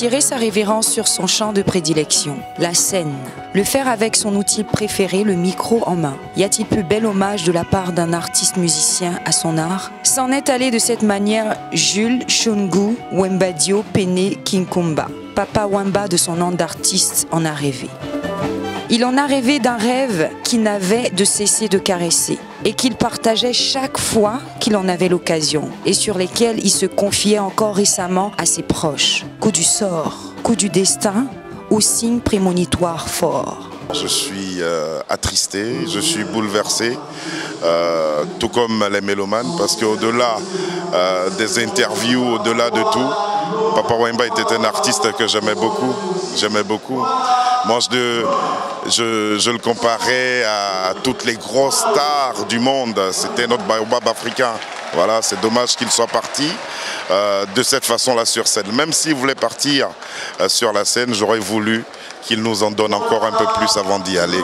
attirer sa révérence sur son champ de prédilection, la scène. Le faire avec son outil préféré, le micro en main. Y a-t-il plus bel hommage de la part d'un artiste musicien à son art? S'en est allé de cette manière Jules Shungu Wembadio Pene Kinkumba. Papa Wemba de son nom d'artiste en a rêvé. Il en a rêvé d'un rêve qu'il n'avait de cesser de caresser et qu'il partageait chaque fois qu'il en avait l'occasion et sur lesquels il se confiait encore récemment à ses proches. Coup du sort, coup du destin ou signe prémonitoire fort. Je suis attristé, je suis bouleversé, tout comme les mélomanes, parce qu'au-delà des interviews, au-delà de tout, Papa Wemba était un artiste que j'aimais beaucoup. Moi, je le comparais à toutes les grosses stars du monde. C'était notre baobab africain. Voilà, c'est dommage qu'il soit parti de cette façon-là sur scène. Même s'il voulait partir sur la scène, j'aurais voulu qu'il nous en donne encore un peu plus avant d'y aller.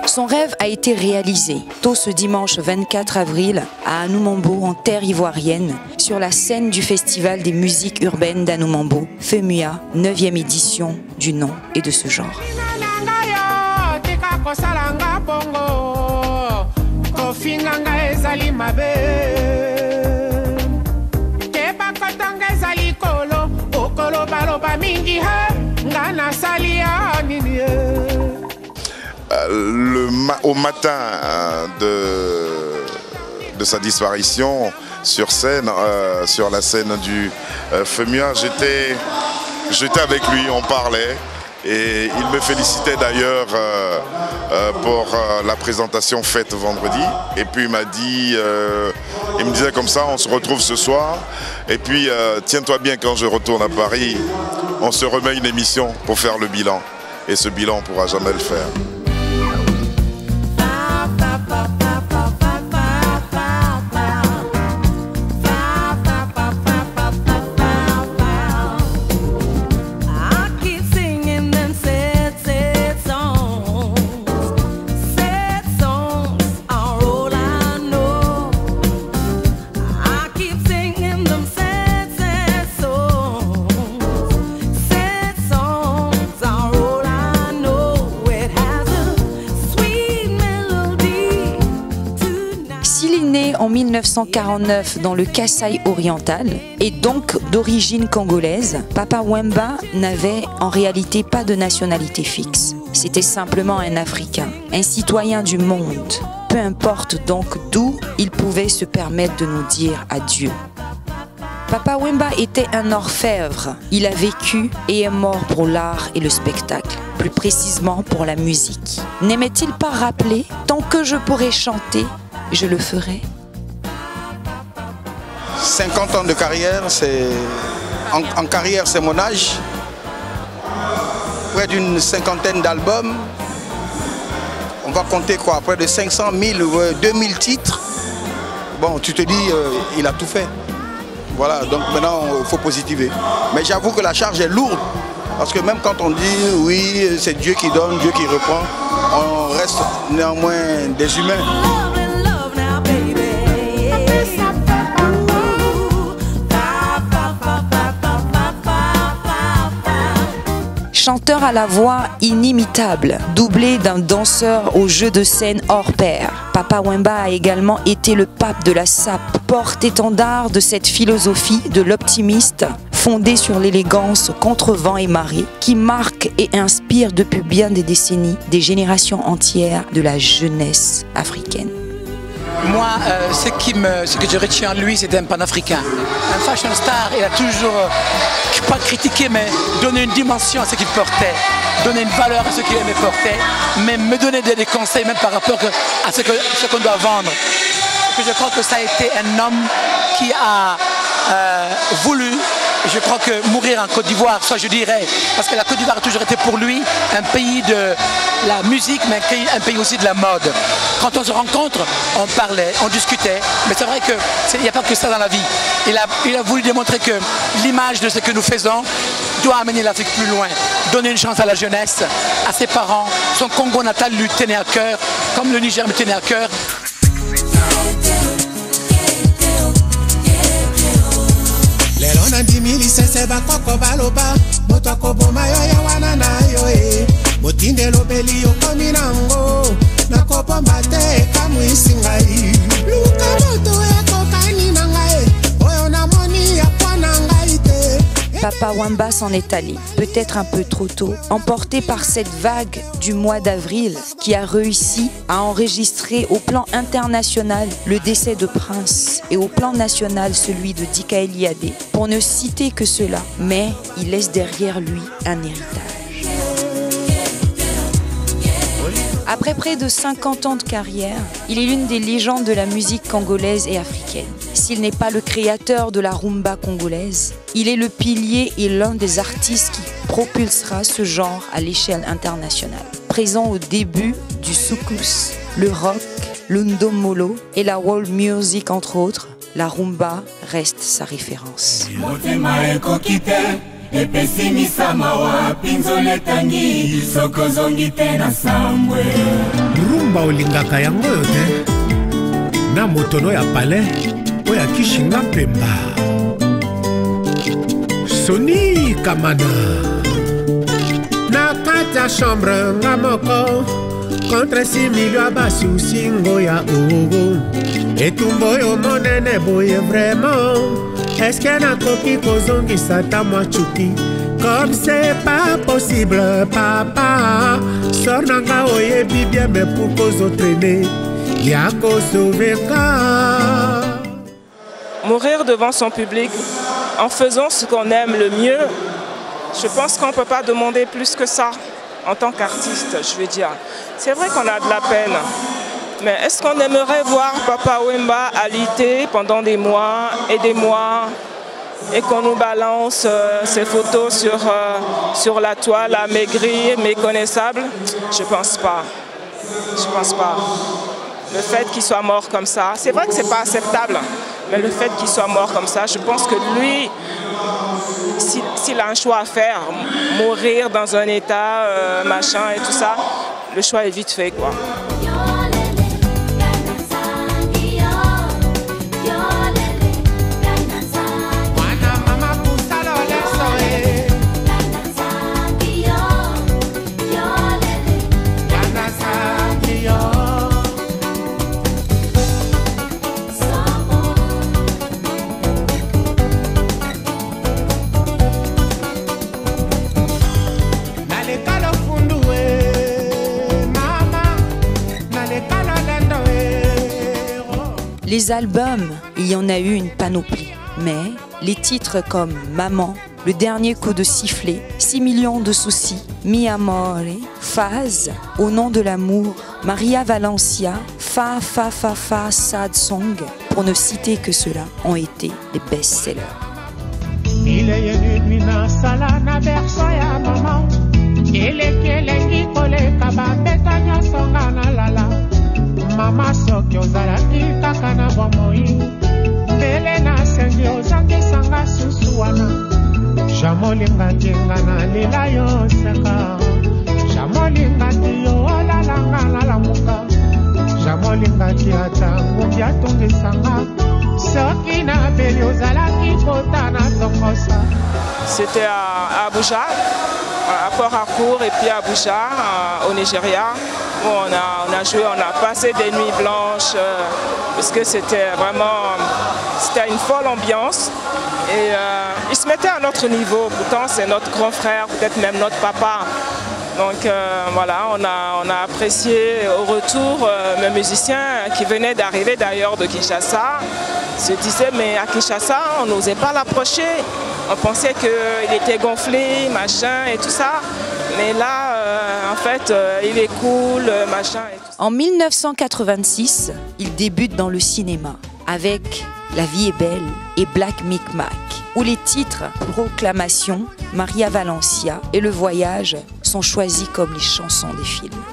Son rêve a été réalisé tôt ce dimanche 24 avril à Anoumambo, en terre ivoirienne, sur la scène du Festival des musiques urbaines d'Anoumambo, FEMUA, 9e édition du nom et de ce genre. Au matin de sa disparition sur scène, sur la scène du FEMUA, j'étais avec lui, on parlait et il me félicitait d'ailleurs pour la présentation faite vendredi. Et puis il m'a dit, il me disait comme ça, on se retrouve ce soir et puis tiens-toi bien, quand je retourne à Paris, on se remet une émission pour faire le bilan et ce bilan on ne pourra jamais le faire. En 1949 dans le Kasaï oriental et donc d'origine congolaise, Papa Wemba n'avait en réalité pas de nationalité fixe. C'était simplement un Africain, un citoyen du monde. Peu importe donc d'où il pouvait se permettre de nous dire adieu. Papa Wemba était un orfèvre. Il a vécu et est mort pour l'art et le spectacle, plus précisément pour la musique. N'aimait-il pas rappeler « Tant que je pourrai chanter, je le ferai ». 50 ans de carrière, en carrière c'est mon âge. Près d'une cinquantaine d'albums. On va compter quoi, près de 500 000, 2000 titres. Bon, tu te dis, il a tout fait. Voilà, donc maintenant il faut positiver. Mais j'avoue que la charge est lourde. Parce que même quand on dit, oui, c'est Dieu qui donne, Dieu qui reprend, on reste néanmoins des humains. Chanteur à la voix inimitable, doublé d'un danseur au jeu de scène hors pair. Papa Wemba a également été le pape de la SAP, porte-étendard de cette philosophie de l'optimiste fondée sur l'élégance contre vent et marée, qui marque et inspire depuis bien des décennies des générations entières de la jeunesse africaine. Moi, ce que je retiens de lui, c'est un panafricain. Un fashion star, il a toujours, pas critiqué, mais donné une dimension à ce qu'il portait, donné une valeur à ce qu'il aimait porter, mais me donner des conseils même par rapport à ce qu'on doit vendre. Je crois que ça a été un homme qui a voulu, je crois que mourir en Côte d'Ivoire, soit je dirais, parce que la Côte d'Ivoire a toujours été pour lui un pays de la musique, mais un pays aussi de la mode. Quand on se rencontre, on parlait, on discutait, mais c'est vrai qu'il n'y a pas que ça dans la vie. Il a voulu démontrer que l'image de ce que nous faisons doit amener l'Afrique plus loin. donner une chance à la jeunesse, à ses parents. Son Congo natal lui tenait à cœur, comme le Niger me tenait à cœur. Papa Wemba s'en est allé, peut-être un peu trop tôt, emporté par cette vague du mois d'avril qui a réussi à enregistrer au plan international le décès de Prince et au plan national celui de Dika Eliadé, pour ne citer que cela, mais il laisse derrière lui un héritage. Après près de 50 ans de carrière, il est l'une des légendes de la musique congolaise et africaine. S'il n'est pas le créateur de la rumba congolaise, il est le pilier et l'un des artistes qui propulsera ce genre à l'échelle internationale. Présent au début du soukous, le rock, le ndomolo et la world music entre autres, la rumba reste sa référence. Rumba olingaka yango yo te na motono ya palais oya kishinga pemba Soni Kamana na kati ya chambre nga moko contre 6 millions basusi ngoya ogo etumbo oyo monene boye vraiment est-ce que nakoki kozongisa ta mwa chuki comme c'est pas possible papa sor nanga oyebi bien mais pour kozotraîner ya kosoveka. Mourir devant son public en faisant ce qu'on aime le mieux, je pense qu'on ne peut pas demander plus que ça en tant qu'artiste, je veux dire. C'est vrai qu'on a de la peine, mais est-ce qu'on aimerait voir Papa Wemba alité pendant des mois et qu'on nous balance ses photos sur la toile, amaigrie, méconnaissable? Je pense pas. Je pense pas. Le fait qu'il soit mort comme ça, c'est vrai que c'est pas acceptable, mais le fait qu'il soit mort comme ça, je pense que lui, s'il a un choix à faire, mourir dans un état, machin et tout ça, le choix est vite fait, quoi. Les albums, il y en a eu une panoplie, mais les titres comme Maman, Le dernier coup de sifflet, 6 millions de soucis, Mi Amore, Phase, Au nom de l'amour, Maria Valencia, Fa Fa Fa Fa Sad Song, pour ne citer que ceux-là, ont été des best-sellers. Mama soki ozalaki kaka na bomoi mbele nasengi ozangisanga susu wana jamolingaki nga nalela yo seka jamolingaki yo olalanga nalamuka jamolingaki ata ngungi atungisanga soki nabeli ozalaki kota na tongosa. C'était à Abuja, à Port-Harcourt et puis à Abuja, au Nigeria. Où on a joué, on a passé des nuits blanches, parce que c'était vraiment, c'était une folle ambiance. Et il se mettait à notre niveau, pourtant c'est notre grand frère, peut-être même notre papa. Donc voilà, on a apprécié au retour mes musiciens qui venaient d'arriver d'ailleurs de Kinshasa. Se disaient mais à Kinshasa on n'osait pas l'approcher, on pensait qu'il était gonflé, machin et tout ça. Mais là, en fait, il est cool, machin et tout ça. En 1986, il débute dans le cinéma avec La vie est belle et Black Micmac, où les titres Proclamation, Maria Valencia et Le voyage sont choisis comme les chansons des films.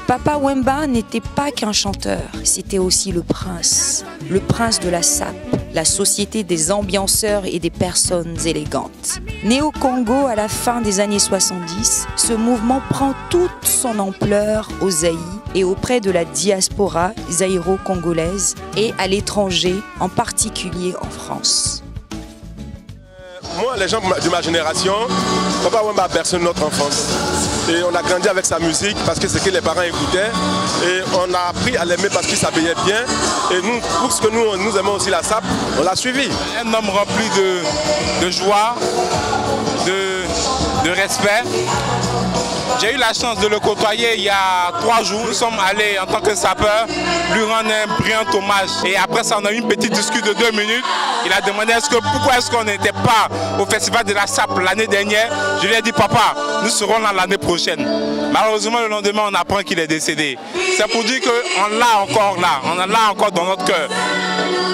Papa Wemba n'était pas qu'un chanteur, c'était aussi le prince de la sape, la société des ambianceurs et des personnes élégantes. Né au Congo à la fin des années 70, ce mouvement prend toute son ampleur au Zaïre et auprès de la diaspora zaïro-congolaise et à l'étranger, en particulier en France. Moi, les gens de ma génération, Papa Wemba a bercé notre enfance. Et on a grandi avec sa musique parce que c'est ce que les parents écoutaient. Et on a appris à l'aimer parce qu'il s'habillait bien. Et nous, parce que nous aimons aussi la SAP, on l'a suivi. Un homme rempli de joie, de respect. J'ai eu la chance de le côtoyer il y a 3 jours. Nous sommes allés en tant que sapeurs lui rendre un brillant hommage. Et après ça, on a eu une petite discussion de 2 minutes. Il a demandé pourquoi est-ce qu'on n'était pas au festival de la SAP l'année dernière. Je lui ai dit, papa, nous serons là l'année prochaine. Malheureusement, le lendemain, on apprend qu'il est décédé. C'est pour dire qu'on l'a encore là, on l'a encore dans notre cœur.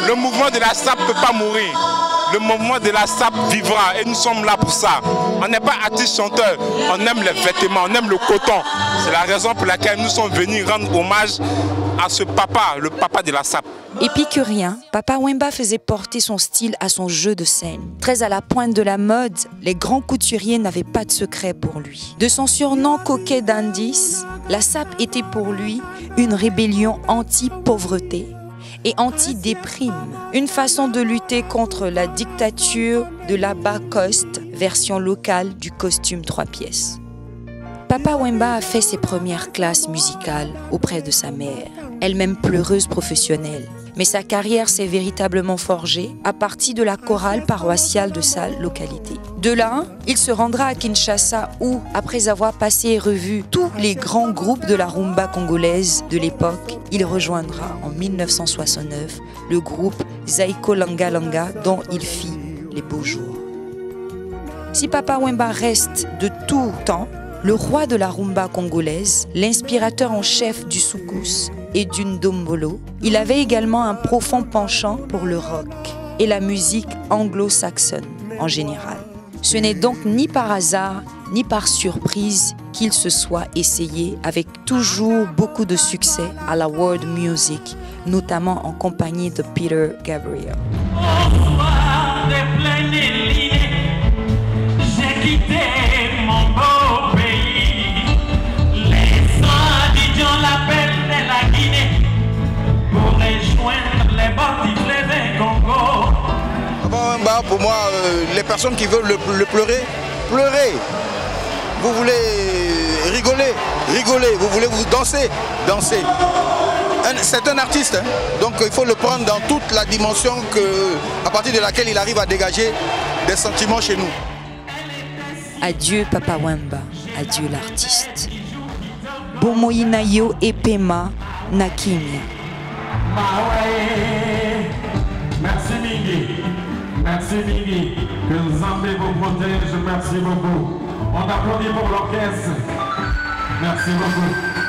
Le mouvement de la SAP ne peut pas mourir. Le mouvement de la SAP vivra et nous sommes là pour ça. On n'est pas artiste chanteur, on aime les vêtements, on aime le coton. C'est la raison pour laquelle nous sommes venus rendre hommage à ce papa, le papa de la SAP. Épicurien, Papa Wemba faisait porter son style à son jeu de scène. Très à la pointe de la mode, les grands couturiers n'avaient pas de secret pour lui. De son surnom coquet d'indice, la SAP était pour lui une rébellion anti-pauvreté et anti-déprime. Une façon de lutter contre la dictature de la bas cost, version locale du costume 3 pièces. Papa Wemba a fait ses premières classes musicales auprès de sa mère, elle-même pleureuse professionnelle. Mais sa carrière s'est véritablement forgée à partir de la chorale paroissiale de sa localité. De là, il se rendra à Kinshasa où, après avoir passé et revu tous les grands groupes de la rumba congolaise de l'époque, il rejoindra en 1969 le groupe Zaiko Langa Langa dont il fit les beaux jours. Si Papa Wemba reste de tout temps le roi de la rumba congolaise, l'inspirateur en chef du soukous et du ndombolo, il avait également un profond penchant pour le rock et la musique anglo-saxonne en général. Ce n'est donc ni par hasard, ni par surprise qu'il se soit essayé avec toujours beaucoup de succès à la world music, notamment en compagnie de Peter Gabriel. Pour moi, les personnes qui veulent le pleurer, pleurez. Vous voulez rigoler, rigolez. Vous voulez vous danser, dansez. C'est un artiste, hein, donc il faut le prendre dans toute la dimension à partir de laquelle il arrive à dégager des sentiments chez nous. Adieu Papa Wemba, adieu l'artiste. Bomoïna yo epema nakimia. Merci Mingi. Merci Mingi. Que Zambé vous protège. Merci beaucoup. On applaudit pour l'orchestre. Merci beaucoup.